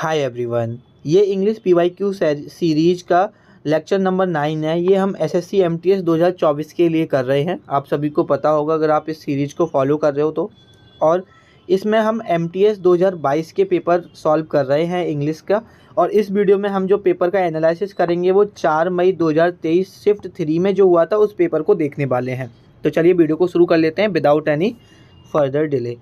Hi everyone, ये English PYQ series का lecture number 9 है। ये हम एसएससी एमटीएस 2024 के लिए कर रहे हैं। आप सभी को पता होगा अगर आप इस सीरीज को फॉलो कर रहे हो तो। और इसमें हम एमटीएस 2022 के पेपर सॉल्व कर रहे हैं इंग्लिश का। और इस वीडियो में हम जो पेपर का एनालिसिस करेंगे वो 4 मई 2023 शिफ्ट 3 में जो हुआ था उस पेपर को देखने वाले हैं। तो चलिए वीडियो को शुरू कर लेते हैं विदाउट एनी फर्दर डिले।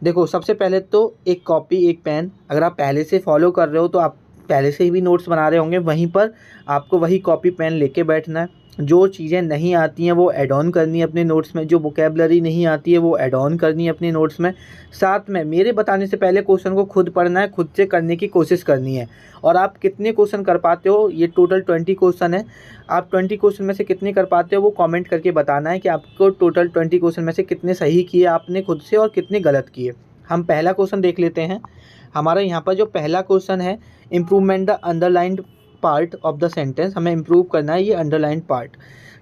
देखो, सबसे पहले तो एक कॉपी एक पेन। अगर आप पहले से फॉलो कर रहे हो तो आप पहले से ही भी नोट्स बना रहे होंगे, वहीं पर आपको वही कॉपी पेन लेके बैठना है। जो चीज़ें नहीं आती हैं वो ऐड ऑन करनी है अपने नोट्स में, जो वोकेबलरी नहीं आती है वो ऐड ऑन करनी है अपने नोट्स में। साथ में मेरे बताने से पहले क्वेश्चन को खुद पढ़ना है, खुद से करने की कोशिश करनी है। और आप कितने क्वेश्चन कर पाते हो, ये टोटल 20 क्वेश्चन है। आप 20 क्वेश्चन में से कितने कर पाते हो वो कमेंट करके बताना है कि आपको टोटल 20 क्वेश्चन में से कितने सही किए आपने खुद से और कितने गलत किए। हम पहला क्वेश्चन देख लेते हैं। हमारा यहाँ पर जो पहला क्वेश्चन है, improvement the underlined part of the sentence. हमें इम्प्रूव करना है ये अंडरलाइंड पार्ट।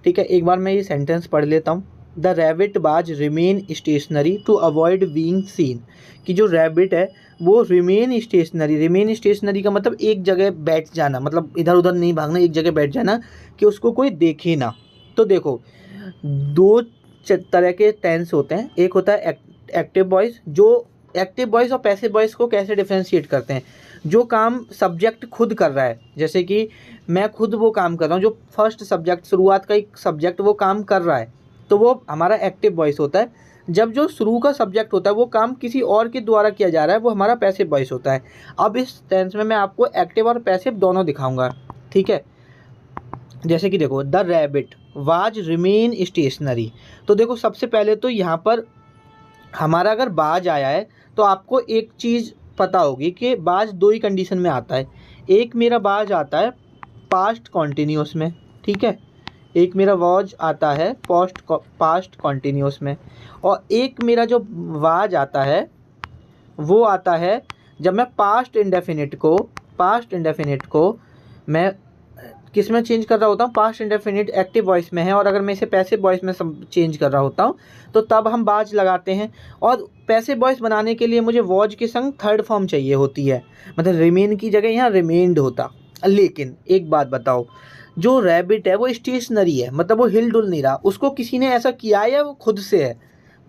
ठीक है, एक बार मैं ये सेंटेंस पढ़ लेता हूँ। The rabbit was remain stationary to avoid being seen. कि जो रैबिट है वो रिमेन स्टेशनरी। रिमेन स्टेशनरी का मतलब एक जगह बैठ जाना, मतलब इधर उधर नहीं भागना, एक जगह बैठ जाना कि उसको कोई देखे ना। तो देखो, दो तरह के टेंस होते हैं। एक होता है एक्टिव वॉइस। जो एक्टिव वॉइस और पैसिव वॉइस को कैसे डिफरेंशिएट करते हैं? जो काम सब्जेक्ट खुद कर रहा है, जैसे कि मैं खुद वो काम कर रहा हूँ, जो फर्स्ट सब्जेक्ट, शुरुआत का एक सब्जेक्ट वो काम कर रहा है, तो वो हमारा एक्टिव वॉइस होता है। जब जो शुरू का सब्जेक्ट होता है वो काम किसी और के द्वारा किया जा रहा है, वो हमारा पैसिव वॉइस होता है। अब इस टेंस में मैं आपको एक्टिव और पैसिव दोनों दिखाऊंगा। ठीक है, जैसे कि देखो, the rabbit was remain stationery. तो देखो, सबसे पहले तो यहाँ पर हमारा अगर बाज आया है तो आपको एक चीज़ पता होगी कि बाज दो ही कंडीशन में आता है। एक मेरा बाज आता है पास्ट कॉन्टिन्यूस में, ठीक है, एक मेरा वाज आता है पास्ट कॉन्टिन्यूस में, और एक मेरा जो वाज आता है वो आता है जब मैं पास्ट इंडेफिनिट को मैं किस में चेंज कर रहा होता हूँ, पास्ट इंडेफिनिट एक्टिव वॉइस में है, और अगर मैं इसे पैसिव वॉइस में चेंज कर रहा होता हूँ तो तब हम बाज लगाते हैं। और पैसिव वॉइस बनाने के लिए मुझे वॉज के संग थर्ड फॉर्म चाहिए होती है, मतलब रिमेन की जगह यहाँ रिमेन्ड होता। लेकिन एक बात बताओ, जो रैबिट है वो स्टेशनरी है, मतलब वो हिल डुल नहीं रहा, उसको किसी ने ऐसा किया है या वो खुद से है?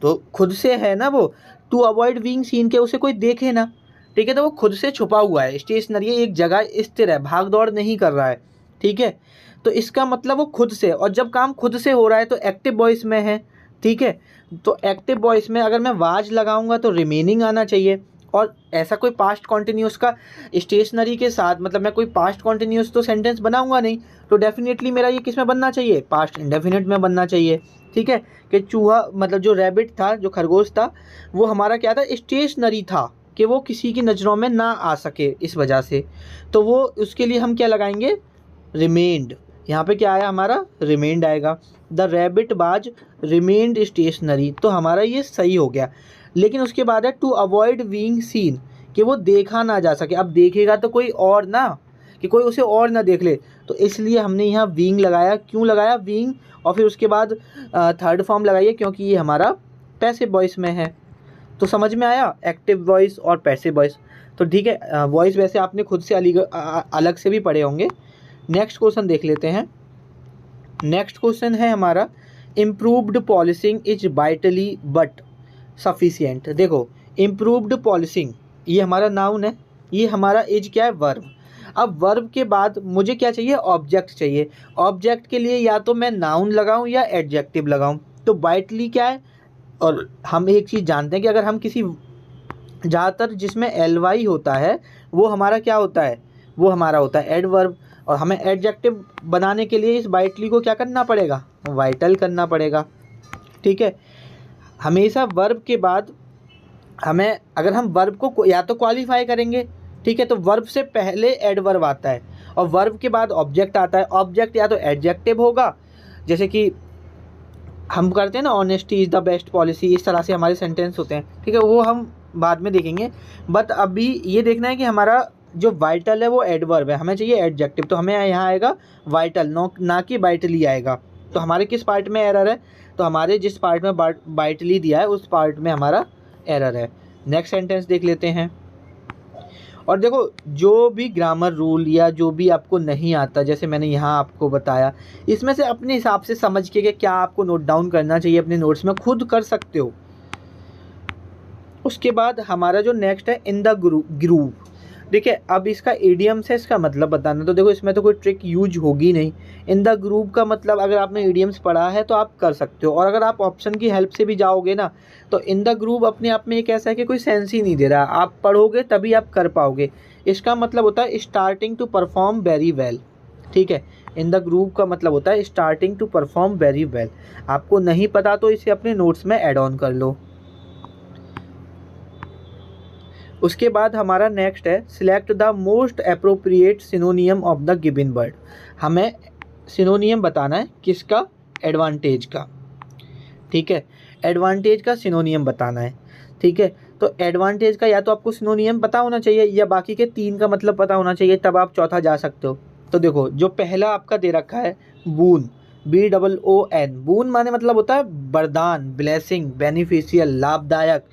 तो खुद से है ना वो। टू अवॉइड बीइंग सीन के उसे कोई देखे ना, ठीक है, तो वो खुद से छुपा हुआ है, स्टेशनरी है, एक जगह स्थिर है, भाग दौड़ नहीं कर रहा है। ठीक है, तो इसका मतलब वो खुद से, और जब काम खुद से हो रहा है तो एक्टिव वॉइस में है। ठीक है, तो एक्टिव वॉइस में अगर मैं वाज लगाऊंगा तो रिमेनिंग आना चाहिए। और ऐसा कोई पास्ट कॉन्टिन्यूस का स्टेशनरी के साथ, मतलब मैं कोई पास्ट कॉन्टिन्यूस तो सेंटेंस बनाऊंगा नहीं, तो डेफिनेटली मेरा ये किस में बनना चाहिए, पास्ट इंडेफिनिट में बनना चाहिए। ठीक है, कि चूहा, मतलब जो रैबिट था, जो खरगोश था, वो हमारा क्या था, स्टेशनरी था, कि वो किसी की नज़रों में ना आ सके इस वजह से। तो वो उसके लिए हम क्या लगाएंगे, रिमेन्ड। यहाँ पे क्या आया, हमारा रिमेन्ड आएगा। द रैबिट बाज रिमेन्ड स्टेशनरी, तो हमारा ये सही हो गया। लेकिन उसके बाद है टू अवॉइड बीइंग सीन, कि वो देखा ना जा सके। अब देखेगा तो कोई और ना, कि कोई उसे और ना देख ले, तो इसलिए हमने यहाँ बीइंग लगाया। क्यों लगाया बीइंग, और फिर उसके बाद थर्ड फॉर्म लगाइए, क्योंकि ये हमारा पैसिव वॉइस में है। तो समझ में आया, एक्टिव वॉइस और पैसिव वॉइस। तो ठीक है, वॉइस वैसे आपने खुद से अलग से भी पढ़े होंगे। नेक्स्ट क्वेश्चन देख लेते हैं। नेक्स्ट क्वेश्चन है हमारा, improved polishing is vitally but sufficient. देखो, इम्प्रूव्ड पॉलिशिंग ये हमारा नाउन है, ये हमारा इज क्या है, वर्ब। अब वर्ब के बाद मुझे क्या चाहिए, ऑब्जेक्ट चाहिए। ऑब्जेक्ट के लिए या तो मैं नाउन लगाऊं या एडजेक्टिव लगाऊं। तो वाइटली क्या है, और हम एक चीज़ जानते हैं कि अगर हम किसी, ज़्यादातर जिसमें एलवाई होता है वो हमारा क्या होता है, वो हमारा होता है एडवर्ब। और हमें एडजेक्टिव बनाने के लिए इस वाइटली को क्या करना पड़ेगा, वाइटल करना पड़ेगा। ठीक है, हमेशा वर्ब के बाद हमें, अगर हम वर्ब को या तो क्वालिफाई करेंगे, ठीक है, तो वर्ब से पहले एडवर्ब आता है और वर्ब के बाद ऑब्जेक्ट आता है। ऑब्जेक्ट या तो एडजेक्टिव होगा, जैसे कि हम करते हैं ना, honesty is the best policy, इस तरह से हमारे सेंटेंस होते हैं। ठीक है, वो हम बाद में देखेंगे। बट अभी ये देखना है कि हमारा जो वाइटल है वो एडवर्ब है, हमें चाहिए एडजेक्टिव, तो हमें यहाँ आएगा वाइटल, ना कि वाइटली आएगा। तो हमारे किस पार्ट में एरर है, तो हमारे जिस पार्ट में वाइटली दिया है उस पार्ट में हमारा एरर है। नेक्स्ट सेंटेंस देख लेते हैं। और देखो जो भी ग्रामर रूल या जो भी आपको नहीं आता, जैसे मैंने यहाँ आपको बताया, इसमें से अपने हिसाब से समझ के क्या आपको नोट डाउन करना चाहिए अपने नोट्स में, खुद कर सकते हो। उसके बाद हमारा जो नेक्स्ट है इन द ग्रूव। देखिए अब इसका इडियम से इसका मतलब बताना, तो देखो इसमें तो कोई ट्रिक यूज होगी नहीं। इन द ग्रूव का मतलब अगर आपने इडियम्स पढ़ा है तो आप कर सकते हो, और अगर आप ऑप्शन की हेल्प से भी जाओगे ना तो इन द ग्रूव अपने आप में एक ऐसा है कि कोई सेंस ही नहीं दे रहा, आप पढ़ोगे तभी आप कर पाओगे। इसका मतलब होता है starting to perform very well, ठीक है। इन द ग्रूव का मतलब होता है starting to perform very well. आपको नहीं पता तो इसे अपने नोट्स में ऐड ऑन कर लो। उसके बाद हमारा नेक्स्ट है select the most appropriate सिनोनियम of the given word. हमें सिनोनियम बताना है किसका, एडवांटेज का, ठीक है। एडवांटेज का सिनोनियम बताना है, ठीक है। तो एडवांटेज का या तो आपको सिनोनियम पता होना चाहिए या बाकी के 3 का मतलब पता होना चाहिए, तब आप चौथा जा सकते हो। तो देखो जो पहला आपका दे रखा है बून, BOON, बून माने मतलब होता है वरदान, ब्लेसिंग, बेनिफिशियल, लाभदायक,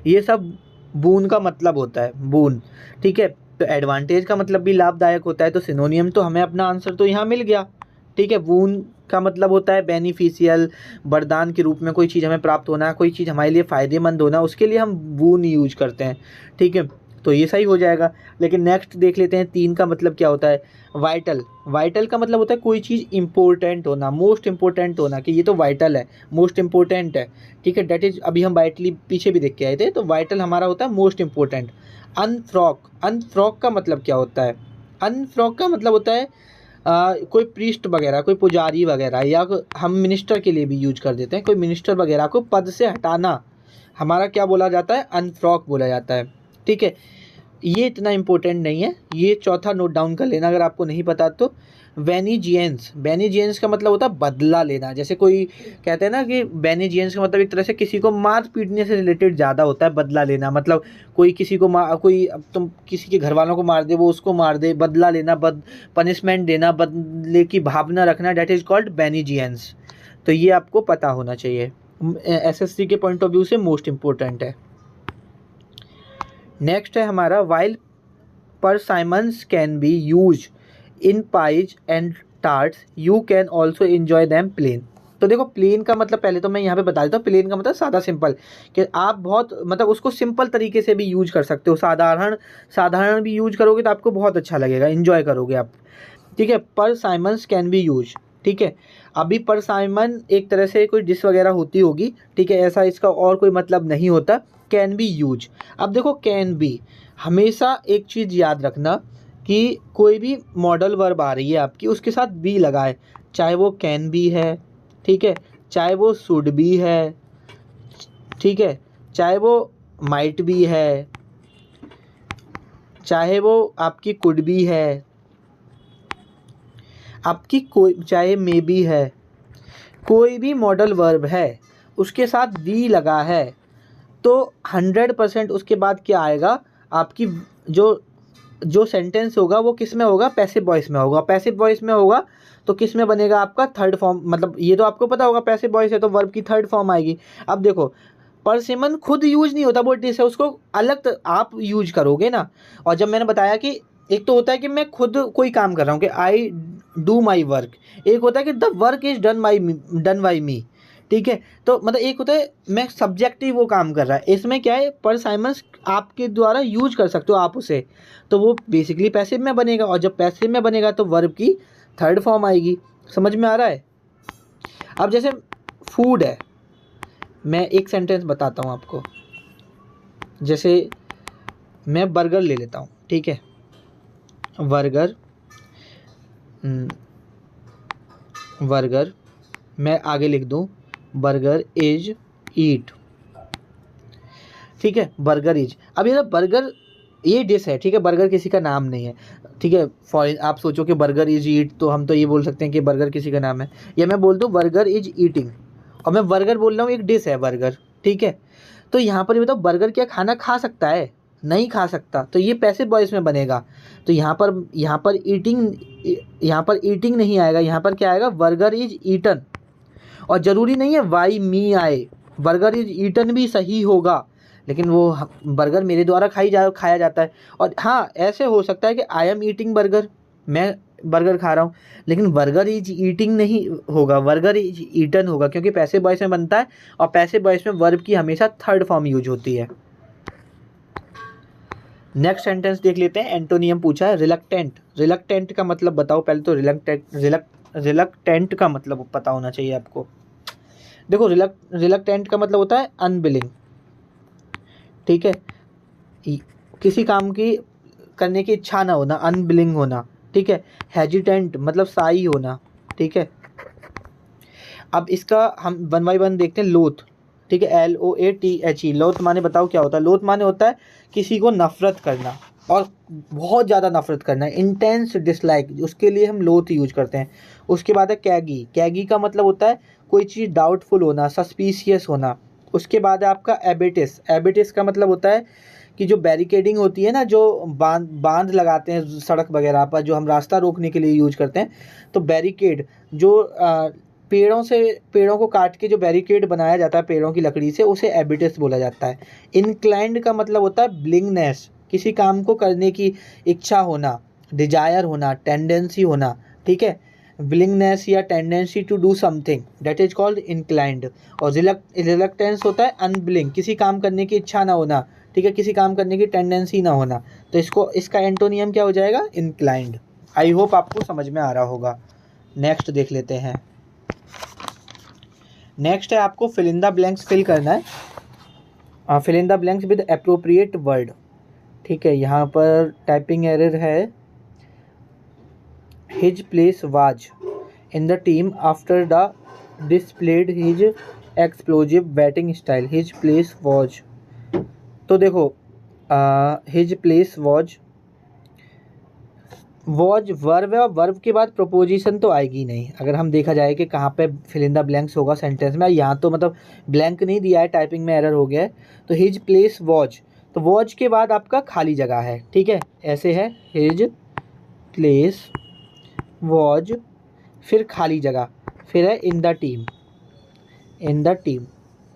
ये सब बून का मतलब होता है, बून, ठीक है। तो एडवांटेज का मतलब भी लाभदायक होता है, तो सिनोनियम तो हमें अपना आंसर तो यहाँ मिल गया, ठीक है। बून का मतलब होता है बेनिफिशियल, वरदान के रूप में कोई चीज़ हमें प्राप्त होना, कोई चीज़ हमारे लिए फ़ायदेमंद होना, उसके लिए हम बून यूज करते हैं, ठीक है। तो ये सही हो जाएगा। लेकिन नेक्स्ट देख लेते हैं 3 का मतलब क्या होता है। वाइटल, वाइटल का मतलब होता है कोई चीज़ इंपॉर्टेंट होना, मोस्ट इंपॉर्टेंट होना, कि ये तो वाइटल है, मोस्ट इंपॉर्टेंट है, ठीक है। डेट इज, अभी हम वाइटली पीछे भी देख के आए थे, तो वाइटल हमारा होता है मोस्ट इंपॉर्टेंट। अनफ्रॉक, अनफ्रॉक का मतलब क्या होता है। अनफ्रॉक का मतलब होता है कोई प्रीस्ट वगैरह, कोई पुजारी वगैरह, या हम मिनिस्टर के लिए भी यूज कर देते हैं, कोई मिनिस्टर वगैरह को पद से हटाना हमारा क्या बोला जाता है, अनफ्रॉक बोला जाता है, ठीक है। ये इतना इम्पोर्टेंट नहीं है, ये चौथा नोट डाउन कर लेना अगर आपको नहीं पता तो। वेनिजियंस, बेनिजियंस का मतलब होता है बदला लेना। जैसे कोई कहते हैं ना कि बेनिजियंस का मतलब एक तरह से किसी को मार पीटने से रिलेटेड ज़्यादा होता है, बदला लेना मतलब कोई किसी को कोई, अब तुम किसी के घर वालों को मार दे, वो उसको मार दे, बदला लेना, पनिशमेंट देना, बदले की भावना रखना, डेट इज़ कॉल्ड बेनिजियंस। तो ये आपको पता होना चाहिए, SSC के पॉइंट ऑफ व्यू से मोस्ट इम्पोर्टेंट है। नेक्स्ट है हमारा while persimmons can be use in pies and tarts you can also enjoy them plain. तो देखो प्लेन का मतलब पहले तो मैं यहाँ पे बता देता हूँ, प्लेन का मतलब सादा सिंपल, कि आप बहुत मतलब उसको सिंपल तरीके से भी यूज कर सकते हो, साधारण भी यूज करोगे तो आपको बहुत अच्छा लगेगा, इन्जॉय करोगे आप, ठीक है। परसाइमन्स कैन बी यूज, ठीक है। अभी परसाइमन एक तरह से कोई डिश वगैरह होती होगी, ठीक है, ऐसा इसका और कोई मतलब नहीं होता। कैन बी यूज, अब देखो कैन बी, हमेशा एक चीज़ याद रखना कि कोई भी मॉडल वर्ब आ रही है आपकी, उसके साथ बी लगाए, चाहे वो कैन बी है, ठीक है, चाहे वो शुड बी है, ठीक है, चाहे वो माइट बी है, चाहे वो आपकी कुड बी है, आपकी कोई चाहे मे बी है, कोई भी मॉडल वर्ब है उसके साथ बी लगा है तो 100% उसके बाद क्या आएगा, आपकी जो सेंटेंस होगा वो किस में होगा, पैसिव वॉइस में होगा। पैसिव वॉइस में होगा तो किस में बनेगा आपका, थर्ड फॉर्म, मतलब ये तो आपको पता होगा पैसिव वॉइस है तो वर्ब की थर्ड फॉर्म आएगी। अब देखो परसिमन खुद यूज नहीं होता, वो डिस है, उसको अलग आप यूज करोगे ना। और जब मैंने बताया कि एक तो होता है कि मैं खुद कोई काम कर रहा हूँ कि आई डू माई वर्क, एक होता है कि the work is done by me, ठीक है। तो मतलब एक होता है मैं सब्जेक्टिव वो काम कर रहा है, इसमें क्या है परसाइमन्स आपके द्वारा यूज कर सकते हो आप उसे, तो वो बेसिकली पैसिव में बनेगा, और जब पैसिव में बनेगा तो वर्ब की थर्ड फॉर्म आएगी। समझ में आ रहा है। अब जैसे फूड है, मैं एक सेंटेंस बताता हूँ आपको, जैसे मैं बर्गर ले लेता हूँ, ठीक है, बर्गर मैं आगे लिख दूँ बर्गर इज ईट, ठीक है, बर्गर इज। अब ये बर्गर ये डिश है, ठीक है, बर्गर किसी का नाम नहीं है, ठीक है। फॉर आप सोचो कि बर्गर इज ईट, तो हम तो ये बोल सकते हैं कि बर्गर किसी का नाम है, या मैं बोल दूँ बर्गर इज ईटिंग, और मैं बर्गर बोल रहा हूँ, एक डिश है बर्गर, ठीक है। तो यहाँ पर ये बताओ बर्गर क्या खाना खा सकता है, नहीं खा सकता, तो ये पैसिव वॉइस में बनेगा। तो यहाँ पर ईटिंग नहीं आएगा, यहाँ पर क्या आएगा, बर्गर इज ईटन। और ज़रूरी नहीं है वाई मी आए, बर्गर इज ईटन भी सही होगा, लेकिन वो बर्गर मेरे द्वारा खाया जाता है। और हाँ, ऐसे हो सकता है कि आई एम ईटिंग बर्गर, मैं बर्गर खा रहा हूँ, लेकिन बर्गर इज ईटिंग नहीं होगा, बर्गर इज ईटन होगा, क्योंकि पैसिव वॉइस में बनता है और पैसिव वॉइस में वर्ब की हमेशा थर्ड फॉर्म यूज होती है। नेक्स्ट सेंटेंस देख लेते हैं। एंटोनियम पूछा है रिलक्टेंट। रिलक्टेंट का मतलब बताओ पहले तो। रिलक्टेंट का मतलब पता होना चाहिए आपको। देखो, रिलक्टेंट का मतलब होता है अनविलिंग, ठीक है, किसी काम की करने की इच्छा ना होना, अनविलिंग होना, ठीक है। हेजिटेंट मतलब साई होना, ठीक है। अब इसका हम वन बाई वन देखते हैं। लोथ, ठीक है, LOATHE। लोथ माने बताओ क्या होता है? लोथ माने होता है किसी को नफरत करना, और बहुत ज़्यादा नफरत करना, इंटेंस डिसलाइक, उसके लिए हम लोथ यूज करते हैं। उसके बाद है कैगी। कैगी का मतलब होता है कोई चीज़ डाउटफुल होना, सस्पिशियस होना। उसके बाद है आपका एबिटिस। एबिटिस का मतलब होता है कि जो बैरिकेडिंग होती है ना, जो बांध लगाते हैं सड़क वगैरह पर, जो हम रास्ता रोकने के लिए यूज करते हैं, तो बैरिकेड जो पेड़ों को काट के जो बैरिकेड बनाया जाता है पेड़ों की लकड़ी से, उसे एबिटिस बोला जाता है। इनक्लाइंड का मतलब होता है ब्लिंगनेस, किसी काम को करने की इच्छा होना, डिजायर होना, टेंडेंसी होना, ठीक है। विलिंगनेस या tendency to do something, that is called inclined. और रिलक्टेंस होता है अनविलिंग, किसी काम करने की इच्छा ना होना, ठीक है, किसी काम करने की टेंडेंसी ना होना। तो इसका एंटोनियम क्या हो जाएगा? इंक्लाइंड। आई होप आपको समझ में आ रहा होगा। नेक्स्ट देख लेते हैं। नेक्स्ट है आपको fill in the blanks fill करना है। Fill in the blanks with appropriate word, ठीक है। यहाँ पर टाइपिंग एरर है। His place was in the team after the displayed his explosive batting style. His place was, तो देखो हिज प्लेस वॉज वर्ब है, और वर्ब के बाद प्रोपोजिशन तो आएगी नहीं। अगर हम देखा जाए कि कहाँ पे फिल इन द ब्लैंक्स होगा सेंटेंस में, यहाँ तो मतलब ब्लैंक नहीं दिया है, टाइपिंग में एरर हो गया है। तो हिज प्लेस वॉज, तो वॉज के बाद आपका खाली जगह है, ठीक है, ऐसे है हिज प्लेस वॉज, फिर खाली जगह, फिर है in the team, in the team,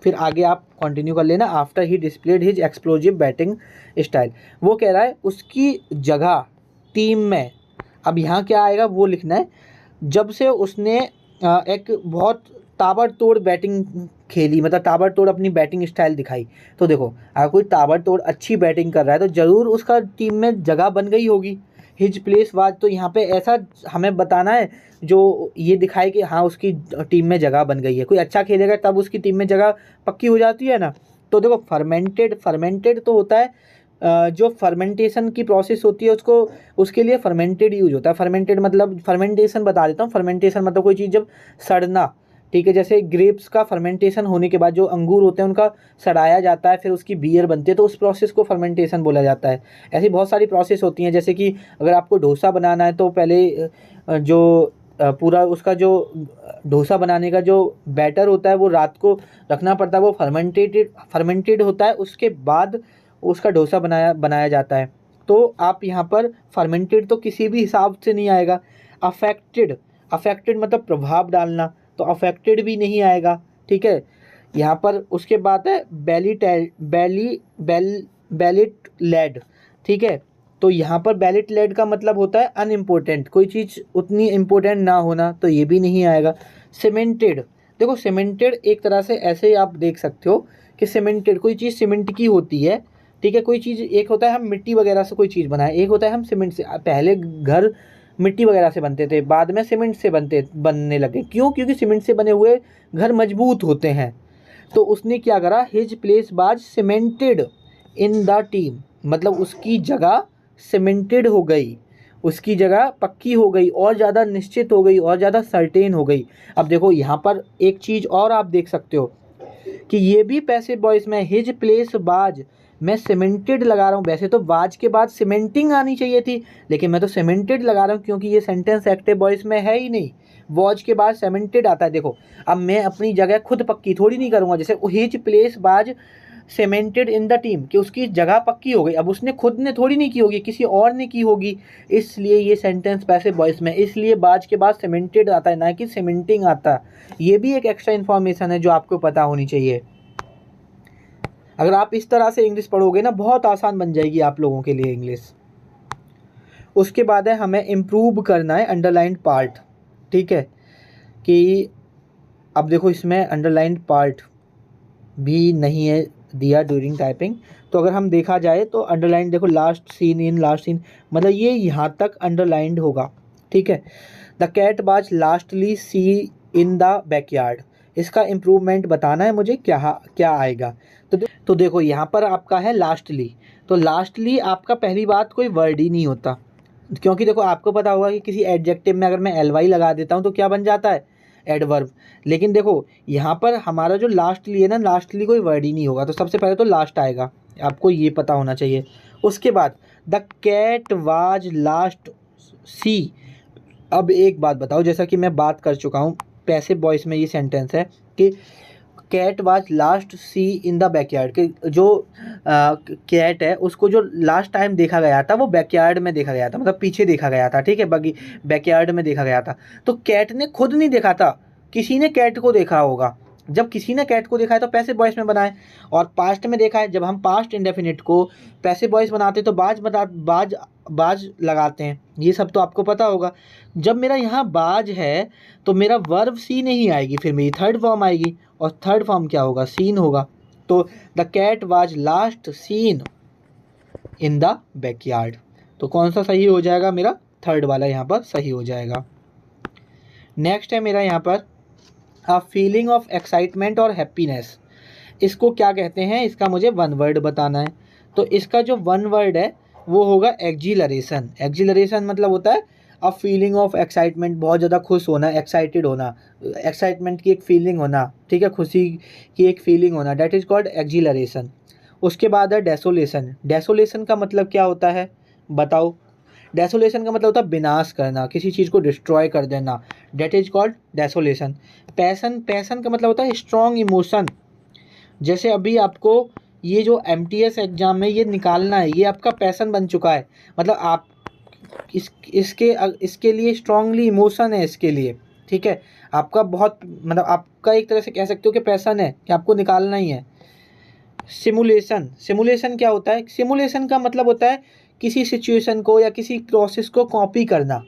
फिर आगे आप कंटिन्यू कर लेना। After he displayed his explosive batting style, वो कह रहा है उसकी जगह टीम में। अब यहाँ क्या आएगा वो लिखना है। जब से उसने एक बहुत ताबड़तोड़ बैटिंग खेली, मतलब ताबड़तोड़ अपनी बैटिंग स्टाइल दिखाई, तो देखो अगर कोई ताबड़तोड़ अच्छी बैटिंग कर रहा है तो ज़रूर उसका टीम में जगह बन गई होगी। हिज प्लेस वाज, तो यहाँ पे ऐसा हमें बताना है जो ये दिखाए कि हाँ उसकी टीम में जगह बन गई है। कोई अच्छा खेलेगा तब उसकी टीम में जगह पक्की हो जाती है ना। तो देखो फर्मेंटेड तो होता है जो फर्मेंटेशन की प्रोसेस होती है उसको, उसके लिए फर्मेंटेड यूज होता है। फर्मेंटेड मतलब, फर्मेंटेशन बता देता हूँ। फर्मेंटेशन मतलब कोई चीज़ जब सड़ना, ठीक है, जैसे ग्रेप्स का फर्मेंटेशन होने के बाद जो अंगूर होते हैं उनका सड़ाया जाता है, फिर उसकी बियर बनती है, तो उस प्रोसेस को फर्मेंटेशन बोला जाता है। ऐसी बहुत सारी प्रोसेस होती हैं। जैसे कि अगर आपको डोसा बनाना है तो पहले जो पूरा उसका जो डोसा बनाने का जो बैटर होता है वो रात को रखना पड़ता है, वो फर्मेंटेड होता है, उसके बाद उसका डोसा बनाया जाता है। तो आप यहाँ पर फर्मेंटेड तो किसी भी हिसाब से नहीं आएगा। अफेक्टेड मतलब प्रभाव डालना, तो अफेक्टेड भी नहीं आएगा, ठीक है। यहाँ पर उसके बाद है बैलिट लेड, ठीक है। तो यहाँ पर बैलिट लेड का मतलब होता है अनइम्पोर्टेंट, कोई चीज़ उतनी इम्पोर्टेंट ना होना, तो ये भी नहीं आएगा। सीमेंटेड, देखो सीमेंटेड एक तरह से ऐसे ही आप देख सकते हो कि सीमेंटेड कोई चीज़ सीमेंट की होती है, ठीक है। कोई चीज़, एक होता है हम मिट्टी वगैरह से कोई चीज़ बनाए, एक होता है हम सीमेंट से। पहले घर मिट्टी वगैरह से बनते थे, बाद में सीमेंट से बनने लगे। क्यों? क्योंकि सीमेंट से बने हुए घर मजबूत होते हैं। तो उसने क्या करा, his place was cemented in the team, मतलब उसकी जगह सीमेंटेड हो गई, उसकी जगह पक्की हो गई, और ज़्यादा निश्चित हो गई, और ज़्यादा सर्टेन हो गई। अब देखो यहाँ पर एक चीज़ और आप देख सकते हो कि ये भी पैसिव वॉइस में हिज प्लेस वाज, मैं सीमेंटेड लगा रहा हूँ। वैसे तो वाज के बाद सीमेंटिंग आनी चाहिए थी, लेकिन मैं तो सीमेंटेड लगा रहा हूँ क्योंकि ये सेंटेंस एक्टिव वॉइस में है ही नहीं। वॉज के बाद सीमेंटेड आता है। देखो अब मैं अपनी जगह खुद पक्की थोड़ी नहीं करूँगा, जैसे his place was cemented in the team, कि उसकी जगह पक्की हो गई। अब उसने खुद ने थोड़ी नहीं की होगी, किसी और ने की होगी, इसलिए ये सेंटेंस पैसिव वॉइस में, इसलिए बाज के बाद सीमेंटेड आता है, ना कि सीमेंटिंग आता। ये भी एक एक्स्ट्रा इन्फॉर्मेशन है जो आपको पता होनी चाहिए। अगर आप इस तरह से इंग्लिश पढ़ोगे ना, बहुत आसान बन जाएगी आप लोगों के लिए इंग्लिश। उसके बाद है हमें इम्प्रूव करना है अंडरलाइंड पार्ट, ठीक है, कि अब देखो इसमें अंडरलाइंड पार्ट भी नहीं है दिया ड्यूरिंग टाइपिंग। तो अगर हम देखा जाए तो अंडरलाइन देखो, last seen in, last seen, मतलब ये यहाँ तक अंडरलाइंड होगा, ठीक है। The cat was lastly see in the backyard, इसका इम्प्रूवमेंट बताना है मुझे, क्या आएगा। तो देखो यहाँ पर आपका है लास्टली, तो लास्टली आपका पहली बात कोई वर्ड ही नहीं होता, क्योंकि देखो आपको पता होगा कि किसी एडजेक्टिव में अगर मैं एल लगा देता हूँ तो क्या बन जाता है, एडवर्ब। लेकिन देखो यहाँ पर हमारा जो लास्टली है ना, लास्टली कोई वर्ड ही नहीं होगा, तो सबसे पहले तो लास्ट आएगा, आपको ये पता होना चाहिए। उसके बाद the cat was last see. अब एक बात बताओ, जैसा कि मैं बात कर चुका हूँ पैसिव वॉइस में, ये सेंटेंस है कि cat was last see in the backyard, कि जो कैट है उसको जो लास्ट टाइम देखा गया था वो बैकयार्ड में देखा गया था, मतलब पीछे देखा गया था, ठीक है, बैकयार्ड में देखा गया था। तो कैट ने खुद नहीं देखा था, किसी ने कैट को देखा होगा। जब किसी ने कैट को देखा है तो पैसिव वॉइस में बनाए, और पास्ट में देखा है, जब हम पास्ट इंडेफिनिट को पैसिव वॉइस बनाते तो बाज लगाते हैं, ये सब तो आपको पता होगा। जब मेरा यहाँ बाज है तो मेरा वर्ब सी नहीं आएगी, फिर मेरी थर्ड फॉर्म आएगी, और थर्ड फॉर्म क्या होगा, सीन होगा। तो the cat was last seen in the backyard, तो कौन सा सही हो जाएगा, मेरा थर्ड वाला यहाँ पर सही हो जाएगा। नेक्स्ट है मेरा यहाँ पर अ फीलिंग ऑफ एक्साइटमेंट और हैप्पीनेस, इसको क्या कहते हैं, इसका मुझे वन वर्ड बताना है। तो इसका जो वन वर्ड है वो होगा एक्जिलरेशन। एक्जिलरेशन मतलब होता है अ फीलिंग ऑफ एक्साइटमेंट, बहुत ज़्यादा खुश होना, एक्साइटेड होना, एक्साइटमेंट की एक फीलिंग होना, ठीक है, खुशी की एक फीलिंग होना, डैट इज़ कॉल्ड एक्जिलरेशन। उसके बाद है डेसोलेशन। डेसोलेशन का मतलब क्या होता है बताओ। डेसोलेशन का मतलब होता है विनाश करना, किसी चीज़ को डिस्ट्रॉय कर देना, that is called desolation. Passion, passion का मतलब होता है स्ट्रॉन्ग इमोशन। जैसे अभी आपको ये जो एमटीएस एग्ज़ाम में ये निकालना है, ये आपका पैसन बन चुका है, मतलब आप इसके लिए स्ट्रांगली इमोशन है इसके लिए, ठीक है, आपका बहुत, मतलब आपका एक तरह से कह सकते हो कि पैसन है कि आपको निकालना ही है। सिमुलेशन, सिमुलेशन क्या होता है, सिमुलेशन का मतलब होता है किसी सिचुएशन को या किसी प्रोसेस को कॉपी करना,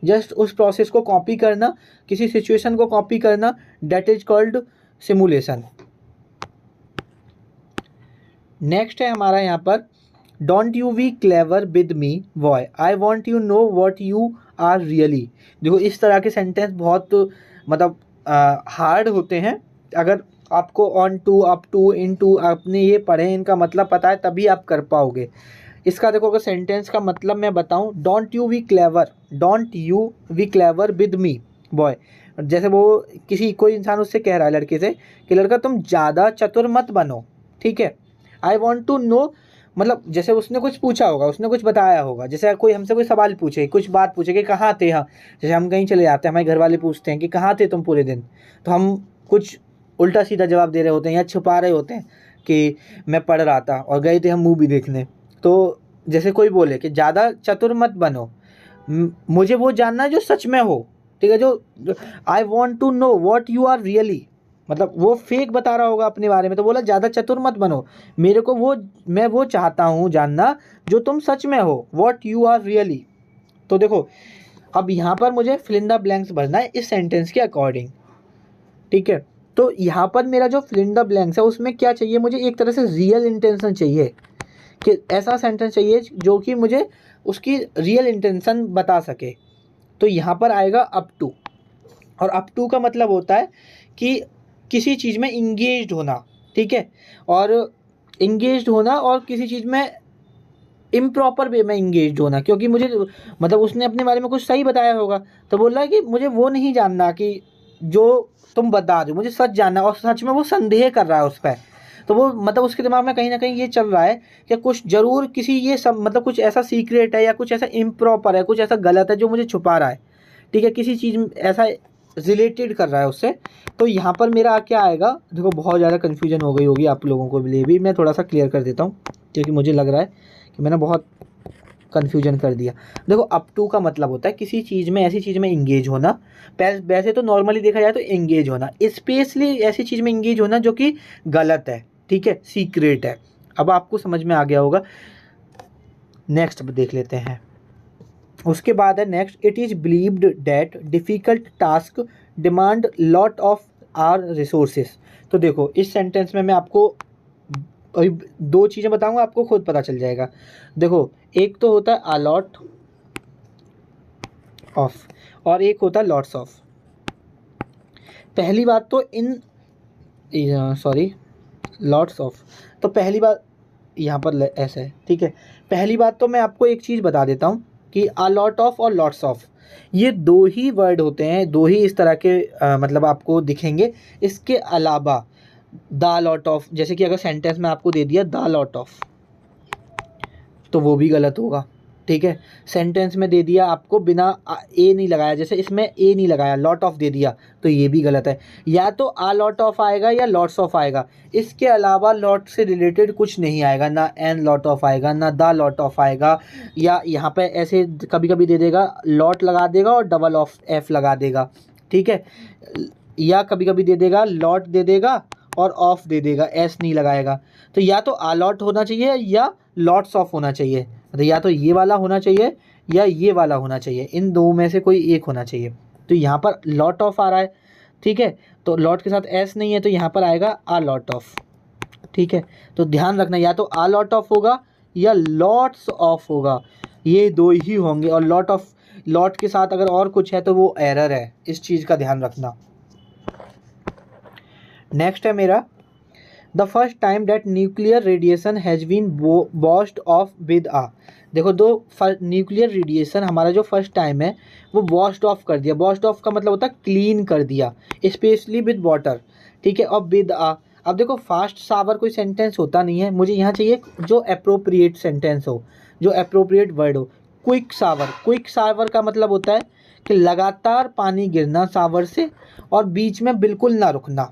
जस्ट उस प्रोसेस को कॉपी करना, किसी सिचुएशन को कॉपी करना, that is called simulation. Next है हमारा यहाँ पर don't you be clever with me boy, I want you know what you are really. देखो इस तरह के सेंटेंस बहुत मतलब हार्ड होते हैं, अगर आपको onto, up to, into आपने ये पढ़े, इनका मतलब पता है तभी आप कर पाओगे। इसका देखो अगर सेंटेंस का मतलब मैं बताऊं, don't you be clever, don't you be clever with me boy, जैसे वो किसी कोई इंसान उससे कह रहा है लड़के से कि लड़का तुम ज़्यादा चतुर मत बनो, ठीक है। आई वॉन्ट टू नो, मतलब जैसे उसने कुछ पूछा होगा, उसने कुछ बताया होगा, जैसे कोई हमसे कोई सवाल पूछे, कुछ बात पूछे कि कहाँ थे, हाँ, जैसे हम कहीं चले जाते हैं, हमारे घर वाले पूछते हैं कि कहाँ थे तुम पूरे दिन, तो हम कुछ उल्टा सीधा जवाब दे रहे होते हैं या छुपा रहे होते हैं कि मैं पढ़ रहा था और गए थे हम मूवी देखने। तो जैसे कोई बोले कि ज़्यादा चतुर मत बनो, मुझे वो जानना है जो सच में हो, ठीक है, जो I want to know what you are really, मतलब वो फेक बता रहा होगा अपने बारे में, तो बोला ज़्यादा चतुर मत बनो, मेरे को मैं वो चाहता हूँ जानना जो तुम सच में हो, वॉट यू आर रियली। तो देखो अब यहाँ पर मुझे फिल इन द ब्लैंक्स भरना है इस सेंटेंस के अकॉर्डिंग, ठीक है। तो यहाँ पर मेरा जो फिल इन द ब्लैंक्स है उसमें क्या चाहिए, मुझे एक तरह से रियल इंटेंशन चाहिए, कि ऐसा सेंटेंस चाहिए जो कि मुझे उसकी रियल इंटेंशन बता सके। तो यहाँ पर आएगा अप टू, और अप टू का मतलब होता है कि किसी चीज़ में इंगेज्ड होना, ठीक है, और इंगेज्ड होना और किसी चीज़ में इम्प्रॉपर वे में इंगेज्ड होना, क्योंकि मुझे मतलब उसने अपने बारे में कुछ सही बताया होगा, तो बोल रहा है कि मुझे वो नहीं जानना कि जो तुम बता रहे हो, मुझे सच जानना, और सच में वो संदेह कर रहा है उस पर, तो वो मतलब उसके दिमाग में कहीं ना कहीं ये चल रहा है कि कुछ ज़रूर किसी ये सब मतलब कुछ ऐसा सीक्रेट है या कुछ ऐसा इम्प्रॉपर है, कुछ ऐसा गलत है जो मुझे छुपा रहा है, ठीक है, किसी चीज़ ऐसा रिलेटेड कर रहा है उससे। तो यहाँ पर मेरा क्या आएगा, देखो बहुत ज़्यादा कन्फ्यूजन हो गई होगी आप लोगों को लिए भी, मैं थोड़ा सा क्लियर कर देता हूँ क्योंकि मुझे लग रहा है कि मैंने बहुत कन्फ्यूजन कर दिया। देखो अप टू का मतलब होता है किसी चीज़ में, ऐसी चीज़ में इंगेज होना, वैसे तो नॉर्मली देखा जाए तो इंगेज होना, स्पेशली ऐसी चीज़ में इंगेज होना जो कि गलत है, ठीक है, सीक्रेट है। अब आपको समझ में आ गया होगा। नेक्स्ट देख लेते हैं। उसके बाद है next, it is believed that difficult task demand lot of our resources. तो देखो इस सेंटेंस में मैं आपको अभी दो चीज़ें बताऊंगा, आपको खुद पता चल जाएगा। देखो एक तो होता है अलॉट ऑफ और एक होता है लॉट्स ऑफ। पहली बात तो लॉट्स ऑफ, तो पहली बात यहाँ पर ऐसा है, ठीक है। पहली बात तो मैं आपको एक चीज़ बता देता हूँ कि अलॉट ऑफ और लॉट्स ऑफ ये दो ही वर्ड होते हैं, दो ही इस तरह के मतलब आपको दिखेंगे। इसके अलावा द लॉट ऑफ, जैसे कि अगर सेंटेंस में आपको दे दिया द लॉट ऑफ, तो वो भी गलत होगा, ठीक है। सेंटेंस में दे दिया आपको बिना ए नहीं लगाया, जैसे इसमें ए नहीं लगाया, लॉट ऑफ दे दिया, तो ये भी गलत है। या तो आ लॉट ऑफ आएगा या लॉट्स ऑफ आएगा, इसके अलावा लॉट से रिलेटेड कुछ नहीं आएगा, ना एन लॉट ऑफ आएगा, ना द लॉट ऑफ आएगा। या यहाँ पे ऐसे कभी कभी दे देगा लॉट लगा देगा और डबल ऑफ एफ लगा देगा, ठीक है। या कभी कभी दे देगा लॉट दे देगा और ऑफ दे देगा, एस नहीं लगाएगा। तो या तो आ लॉट होना चाहिए या लॉट्स ऑफ होना चाहिए, तो या तो ये वाला होना चाहिए या ये वाला होना चाहिए, इन दो में से कोई एक होना चाहिए। तो यहाँ पर लॉट ऑफ आ रहा है, ठीक है, तो लॉट के साथ एस नहीं है, तो यहाँ पर आएगा आ लॉट ऑफ, ठीक है। तो ध्यान रखना, या तो आ लॉट ऑफ होगा या लॉट्स ऑफ होगा, ये दो ही होंगे। और लॉट के साथ अगर और कुछ है तो वो एरर है, इस चीज़ का ध्यान रखना। नेक्स्ट है मेरा, the first time that nuclear radiation has been washed off with a. देखो न्यूक्लियर रेडिएशन हमारा जो फर्स्ट टाइम है वो वॉश्ड ऑफ कर दिया। वॉश्ड ऑफ का मतलब होता है क्लीन कर दिया, स्पेशली विद वाटर, ठीक है। और विद आ, अब देखो फास्ट सावर कोई सेंटेंस होता नहीं है, मुझे यहाँ चाहिए जो अप्रोप्रिएट सेंटेंस हो, जो अप्रोप्रिएट वर्ड हो। क्विक सावर का मतलब होता है कि लगातार पानी गिरना सावर से और बीच में बिल्कुल ना रुकना,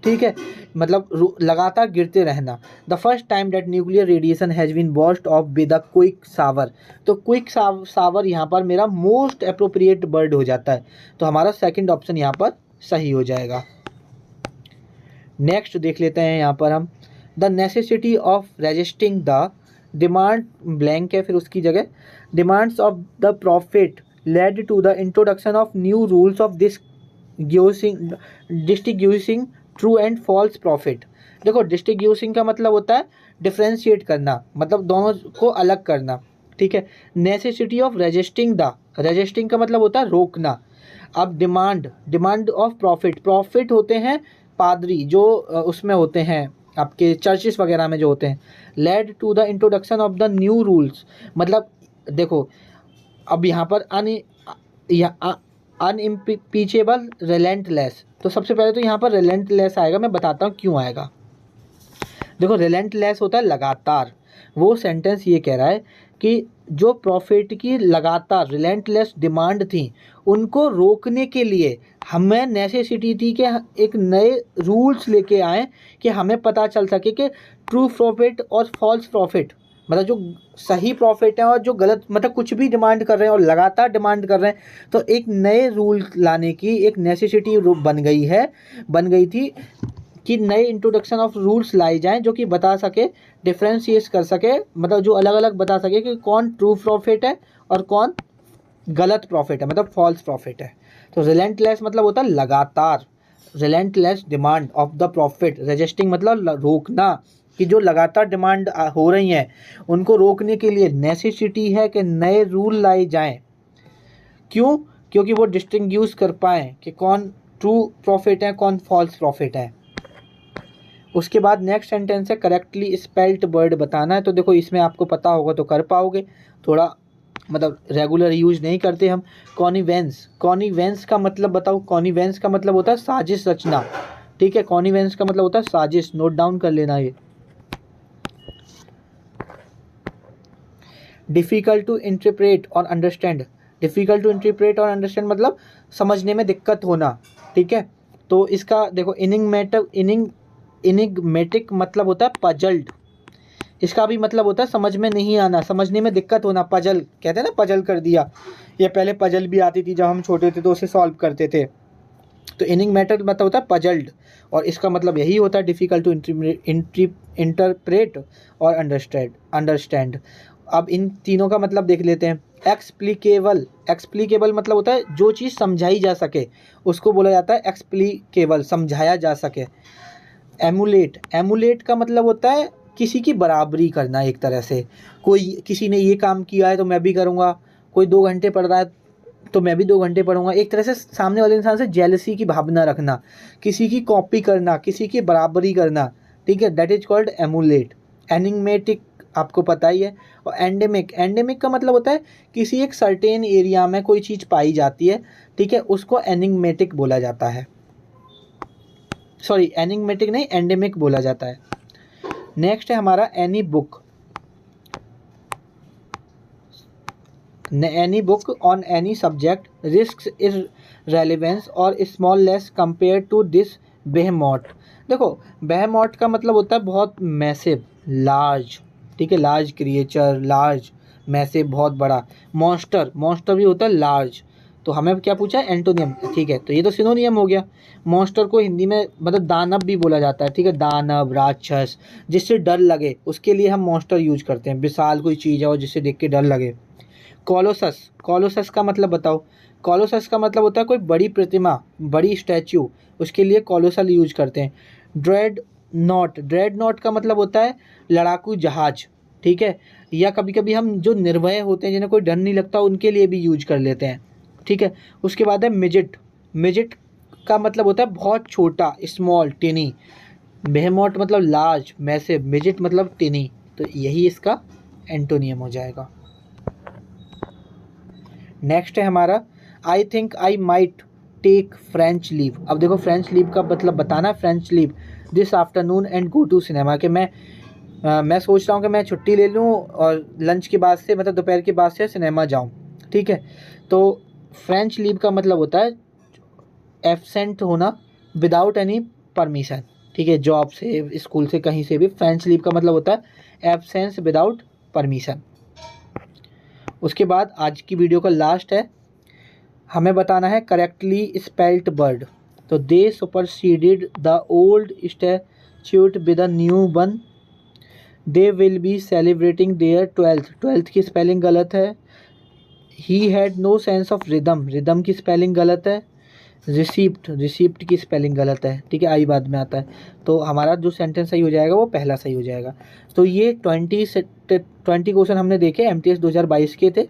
ठीक है, मतलब लगातार गिरते रहना। The first time that nuclear radiation has been washed off with a quick shower, तो क्विक सावर यहाँ पर मेरा मोस्ट अप्रोप्रिएट वर्ड हो जाता है, तो हमारा सेकंड ऑप्शन यहाँ पर सही हो जाएगा। नेक्स्ट देख लेते हैं यहाँ पर हम, the necessity of resisting the demand, blank है फिर उसकी जगह, demands of the profit led to the introduction of new rules of distinguishing true and false profit. देखो डिस्टिंग्विशिंग का मतलब होता है डिफ्रेंशिएट करना, मतलब दोनों को अलग करना, ठीक है। नेसेसिटी ऑफ रजिस्टिंग का मतलब होता है रोकना। अब डिमांड ऑफ प्रॉफिट होते हैं पादरी जो उसमें होते हैं आपके चर्चेस वगैरह में जो होते हैं। Led to the introduction of the new rules, मतलब देखो अब यहाँ पर अनइम्पीचेबल रिलेंटलेस, तो सबसे पहले तो यहाँ पर रिलेंटलेस आएगा, मैं बताता हूँ क्यों आएगा। देखो रिलेंटलेस होता है लगातार, वो सेंटेंस ये कह रहा है कि जो प्रॉफिट की लगातार रिलेंटलेस डिमांड थी उनको रोकने के लिए हमें नेसेसिटी थी कि एक नए रूल्स लेके आए कि हमें पता चल सके कि ट्रू प्रॉफिट और फॉल्स प्रॉफिट, मतलब जो सही प्रॉफिट है और जो गलत, मतलब कुछ भी डिमांड कर रहे हैं और लगातार डिमांड कर रहे हैं, तो एक नए रूल लाने की एक नेसेसिटी बन गई थी कि नए इंट्रोडक्शन ऑफ रूल्स लाए जाएं जो कि बता सके, डिफ्रेंशिएट कर सके, मतलब जो अलग अलग बता सके कि कौन ट्रू प्रॉफिट है और कौन गलत प्रॉफिट है, मतलब फॉल्स प्रॉफिट है। तो रिलेंटलेस मतलब होता है लगातार, relentless demand of the profit, resisting मतलब रोकना, कि जो लगातार डिमांड हो रही हैं उनको रोकने के लिए नेसेसिटी है कि नए रूल लाए जाएं। क्यों? क्योंकि वो डिस्टिंग्विश कर पाएँ कि कौन ट्रू प्रॉफिट है कौन फॉल्स प्रॉफिट है। उसके बाद नेक्स्ट सेंटेंस है करेक्टली स्पेल्ड वर्ड बताना है। तो देखो इसमें आपको पता होगा तो कर पाओगे, थोड़ा मतलब रेगुलर यूज नहीं करते हम। कॉनिवेंस का मतलब बताओ। कॉनिवेंस का मतलब होता है साजिश रचना, ठीक है। कॉनिवेंस का मतलब होता है साजिश, नोट डाउन कर लेना ये। डिफ़िकल्ट टू इंटरप्रेट और अंडरस्टैंड, मतलब समझने में दिक्कत होना, ठीक है। तो इसका देखो इनिग्मेटिक मतलब होता है पजल्ड, इसका भी मतलब होता है समझ में नहीं आना, समझने में दिक्कत होना। पजल कहते हैं ना, पजल कर दिया। ये पहले पजल भी आती थी जब हम छोटे थे तो उसे सॉल्व करते थे। तो एनिग्मेटिक मतलब होता है पजल्ड, और इसका मतलब यही होता है डिफ़िकल्ट टू इंटरप्रेट और अंडरस्टैंड। अब इन तीनों का मतलब देख लेते हैं। एक्सप्लिकेबल मतलब होता है जो चीज़ समझाई जा सके, उसको बोला जाता है एक्सप्लिकेबल, समझाया जा सके। एमुलेट का मतलब होता है किसी की बराबरी करना एक तरह से। किसी ने ये काम किया है तो मैं भी करूँगा, कोई 2 घंटे पढ़ रहा है तो मैं भी 2 घंटे पढ़ूंगा, एक तरह से सामने वाले इंसान से जेलसी की भावना रखना, किसी की कॉपी करना, किसी की बराबरी करना, ठीक है, that is called emulate. Enigmatic आपको पता ही है। और एंडेमिक का मतलब होता है किसी एक सर्टेन एरिया में कोई चीज़ पाई जाती है, ठीक है, उसको एनिग्मेटिक बोला जाता है। सॉरी, एनिग्मेटिक नहीं, एंडेमिक बोला जाता है। नेक्स्ट है हमारा any book on any subject risk irrelevance और smallness compare to this behemoth. देखो, बेहमॉट का मतलब होता है बहुत मैसिव, लार्ज, ठीक है, लार्ज क्रिएचर, लार्ज मैसिव, बहुत बड़ा। मॉन्स्टर भी होता है लार्ज। तो हमें क्या पूछा है, एंटोनियम, ठीक है, तो ये तो सिनोनियम हो गया। मॉन्स्टर को हिंदी में मतलब दानव भी बोला जाता है, ठीक है, दानव, राक्षस, जिससे डर लगे उसके लिए हम मॉन्स्टर यूज करते हैं। विशाल कोई चीज़ है और जिससे देख के डर लगे। कॉलोसस का मतलब बताओ। कॉलोसस का मतलब होता है कोई बड़ी प्रतिमा, बड़ी स्टैच्यू, उसके लिए कॉलोसल यूज करते हैं। ड्रेड नॉट का मतलब होता है लड़ाकू जहाज, ठीक है, या कभी कभी हम जो निर्भय होते हैं जिन्हें कोई डर नहीं लगता उनके लिए भी यूज कर लेते हैं, ठीक है। उसके बाद है मिजिट का मतलब होता है बहुत छोटा, स्मॉल, टिनी। बेहेमॉट मतलब लार्ज, मैसिव, मिजिट मतलब टिनी। तो यही इसका एंटोनियम हो जाएगा। नेक्स्ट है हमारा I think I might take French leave. अब देखो, फ्रेंच लीव का मतलब बताना, French leave this afternoon and go to cinema, कि मैं सोच रहा हूँ कि मैं छुट्टी ले लूँ और लंच के बाद से, मतलब दोपहर के बाद से सिनेमा जाऊँ, ठीक है। तो फ्रेंच लीव का मतलब होता है एब्सेंट होना विदाउट एनी परमिशन, ठीक है, जॉब से, स्कूल से, कहीं से भी। फ्रेंच लीव का मतलब होता है एब्सेंस विदाउट परमिशन। उसके बाद आज की वीडियो का लास्ट है, हमें बताना है करेक्टली स्पेल्ट वर्ड। तो they superseded the old statute with a new one. They will be celebrating their 12th की स्पेलिंग गलत है। He had no sense of rhythm की स्पेलिंग गलत है। रिसीप्ट की स्पेलिंग गलत है, ठीक है, आई बाद में आता है। तो हमारा जो सेंटेंस सही हो जाएगा वो पहला सही हो जाएगा। तो ये 20 क्वेश्चन हमने देखे, MTS 2022 के थे।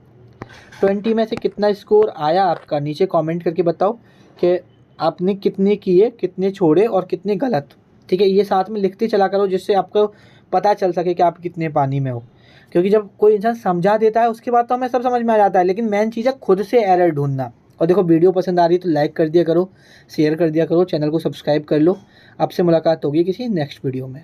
20 में से कितना स्कोर आया आपका, नीचे कमेंट करके बताओ कि आपने कितने किए, कितने छोड़े और कितने गलत, ठीक है। ये साथ में लिखते चला करो जिससे आपको पता चल सके कि आप कितने पानी में हो। क्योंकि जब कोई इंसान समझा देता है उसके बाद तो हमें सब समझ में आ जाता है, लेकिन मेन चीज़ है खुद से एरर ढूंढना। और देखो, वीडियो पसंद आ रही है तो लाइक कर दिया करो, शेयर कर दिया करो, चैनल को सब्सक्राइब कर लो। आपसे मुलाकात होगी किसी नेक्स्ट वीडियो में।